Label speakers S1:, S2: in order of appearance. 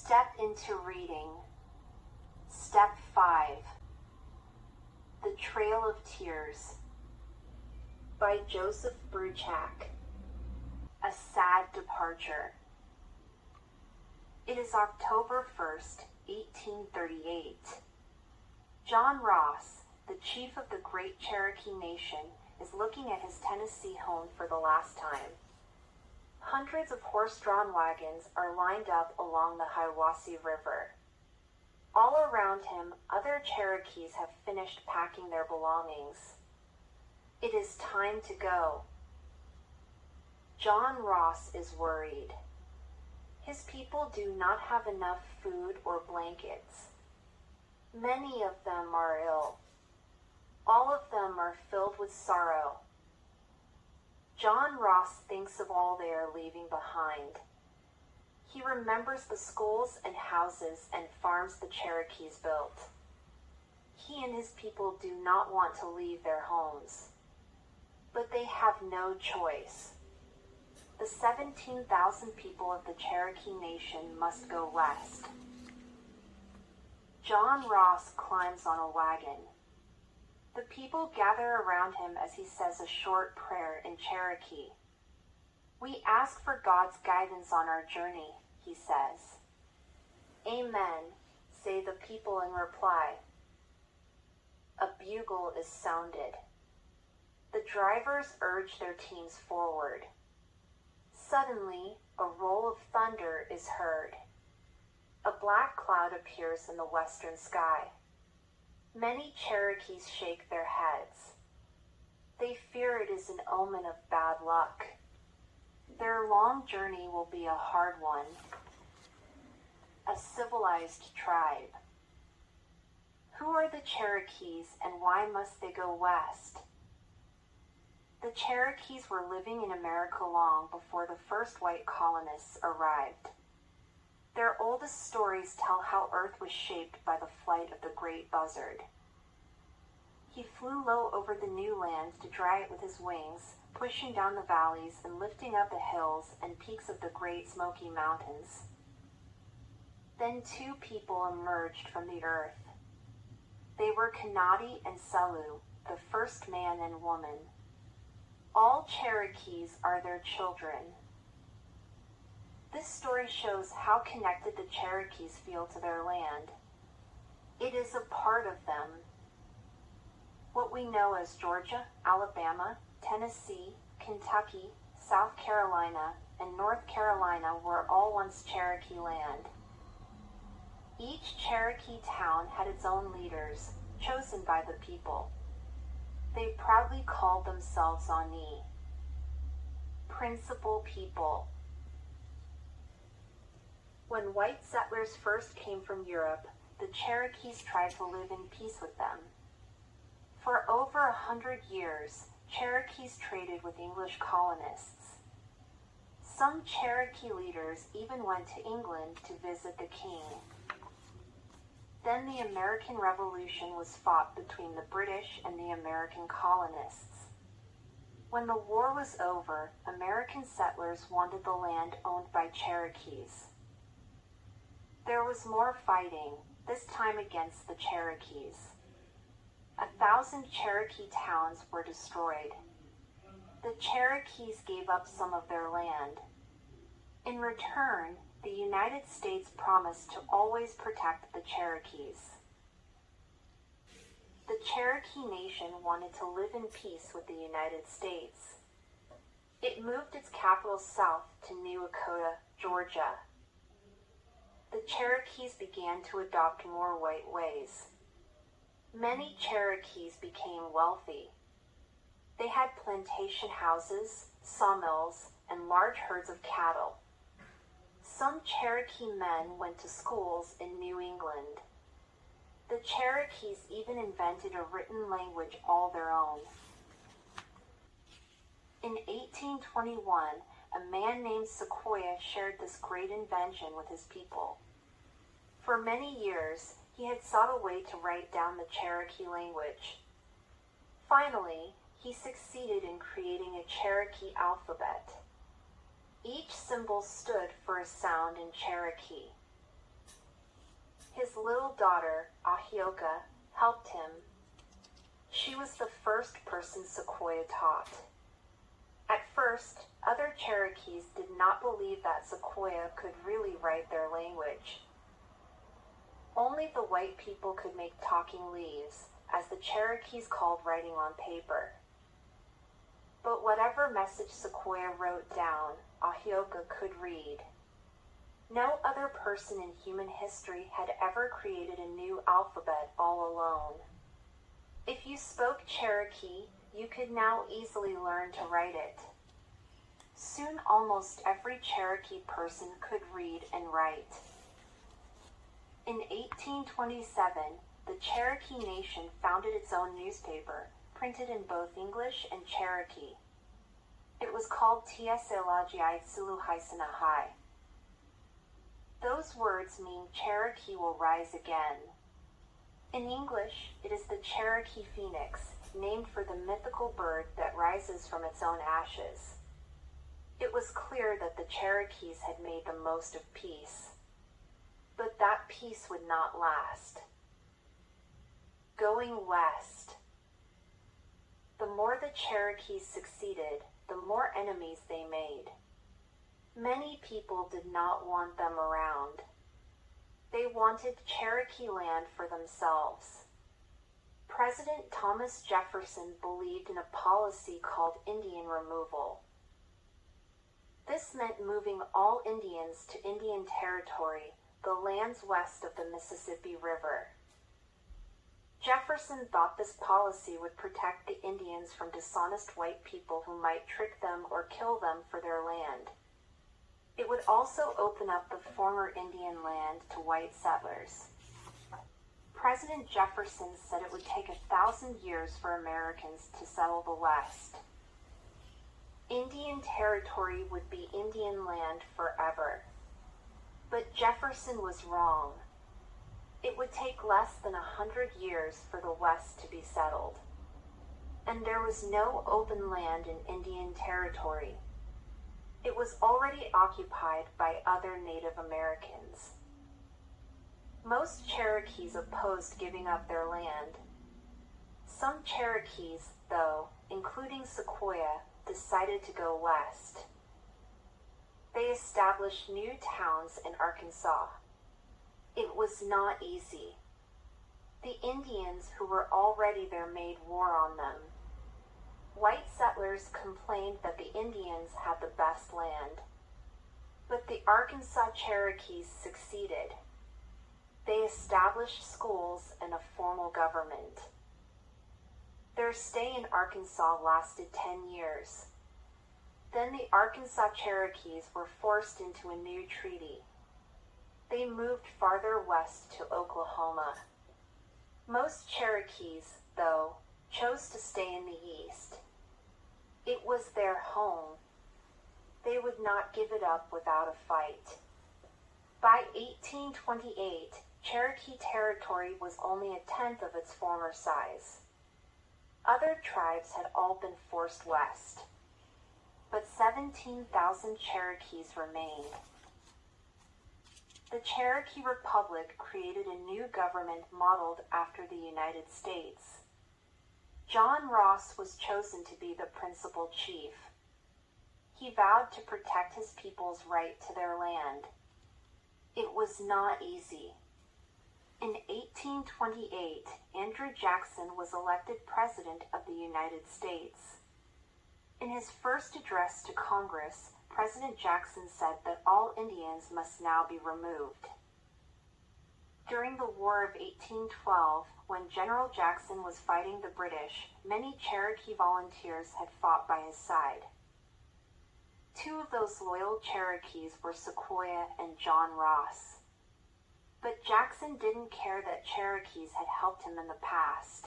S1: Step into reading. Step 5. The Trail of Tears by Joseph Bruchac. A Sad Departure. It is October 1st, 1838. John Ross, the chief of the great Cherokee Nation, is looking at his Tennessee home for the last time. Hundreds of horse-drawn wagons are lined up along the Hiwassee River. All around him, other Cherokees have finished packing their belongings. It is time to go. John Ross is worried. His people do not have enough food or blankets. Many of them are ill. All of them are filled with sorrow. John Ross thinks of all they are leaving behind. He remembers the schools and houses and farms the Cherokees built. He and his people do not want to leave their homes. But they have no choice. The 17,000 people of the Cherokee Nation must go west. John Ross climbs on a wagon. The people gather around him as he says a short prayer in Cherokee. "We ask for God's guidance on our journey," he says. "Amen," say the people in reply. A bugle is sounded. The drivers urge their teams forward. Suddenly, a roll of thunder is heard. A black cloud appears in the western sky. Many Cherokees shake their heads. They fear it is an omen of bad luck. Their long journey will be a hard one. A civilized tribe. Who are the Cherokees and why must they go west? The Cherokees were living in America long before the first white colonists arrived. Their oldest stories tell how Earth was shaped by the flight of the great buzzard. He flew low over the new land to dry it with his wings, pushing down the valleys and lifting up the hills and peaks of the Great Smoky Mountains. Then two people emerged from the earth. They were Kanadi and Selu, the first man and woman. All Cherokees are their children. This story shows how connected the Cherokees feel to their land. It is a part of them. What we know as Georgia, Alabama, Tennessee, Kentucky, South Carolina, and North Carolina were all once Cherokee land. Each Cherokee town had its own leaders, chosen by the people. They proudly called themselves Ani, principal people. When white settlers first came from Europe, the Cherokees tried to live in peace with them. For over 100 years, Cherokees traded with English colonists. Some Cherokee leaders even went to England to visit the king. Then the American Revolution was fought between the British and the American colonists. When the war was over, American settlers wanted the land owned by Cherokees. There was more fighting, this time against the Cherokees. 1,000 Cherokee towns were destroyed. The Cherokees gave up some of their land. In return, the United States promised to always protect the Cherokees. The Cherokee Nation wanted to live in peace with the United States. It moved its capital south to New Echota, Georgia. The Cherokees began to adopt more white ways. Many Cherokees became wealthy. They had plantation houses, sawmills, and large herds of cattle. Some Cherokee men went to schools in New England. The Cherokees even invented a written language all their own. In 1821, a man named Sequoyah shared this great invention with his people. For many years, he had sought a way to write down the Cherokee language. Finally, he succeeded in creating a Cherokee alphabet. Each symbol stood for a sound in Cherokee. His little daughter, Ahioka, helped him. She was the first person Sequoyah taught. At first, other Cherokees did not believe that Sequoyah could really write their language. Only the white people could make talking leaves, as the Cherokees called writing on paper. But whatever message Sequoyah wrote down, Ahioka could read. No other person in human history had ever created a new alphabet all alone. If you spoke Cherokee, you could now easily learn to write it. Soon almost every Cherokee person could read and write. In 1827, the Cherokee Nation founded its own newspaper, printed in both English and Cherokee. It was called Tselagiai Suluhaisanahai. Those words mean Cherokee will rise again. In English, it is the Cherokee Phoenix, named for the mythical bird that rises from its own ashes. It was clear that the Cherokees had made the most of peace. But that peace would not last. Going west. The more the Cherokees succeeded, the more enemies they made. Many people did not want them around. They wanted Cherokee land for themselves. President Thomas Jefferson believed in a policy called Indian removal. This meant moving all Indians to Indian Territory, the lands west of the Mississippi River. Jefferson thought this policy would protect the Indians from dishonest white people who might trick them or kill them for their land. It would also open up the former Indian land to white settlers. President Jefferson said it would take 1,000 years for Americans to settle the West. Indian Territory would be Indian land forever. But Jefferson was wrong. It would take less than 100 years for the West to be settled. And there was no open land in Indian Territory. It was already occupied by other Native Americans. Most Cherokees opposed giving up their land. Some Cherokees, though, including Sequoyah, decided to go west. They established new towns in Arkansas. It was not easy. The Indians who were already there made war on them. White settlers complained that the Indians had the best land. But the Arkansas Cherokees succeeded. They established schools and a formal government. Their stay in Arkansas lasted 10 years. Then the Arkansas Cherokees were forced into a new treaty. They moved farther west to Oklahoma. Most Cherokees, though, chose to stay in the East. It was their home. They would not give it up without a fight. By 1828, Cherokee territory was only a tenth of its former size. Other tribes had all been forced west, but 17,000 Cherokees remained. The Cherokee Republic created a new government modeled after the United States. John Ross was chosen to be the principal chief. He vowed to protect his people's right to their land. It was not easy. In 1828, Andrew Jackson was elected President of the United States. In his first address to Congress, President Jackson said that all Indians must now be removed. During the War of 1812, when General Jackson was fighting the British, many Cherokee volunteers had fought by his side. Two of those loyal Cherokees were Sequoyah and John Ross. But Jackson didn't care that Cherokees had helped him in the past.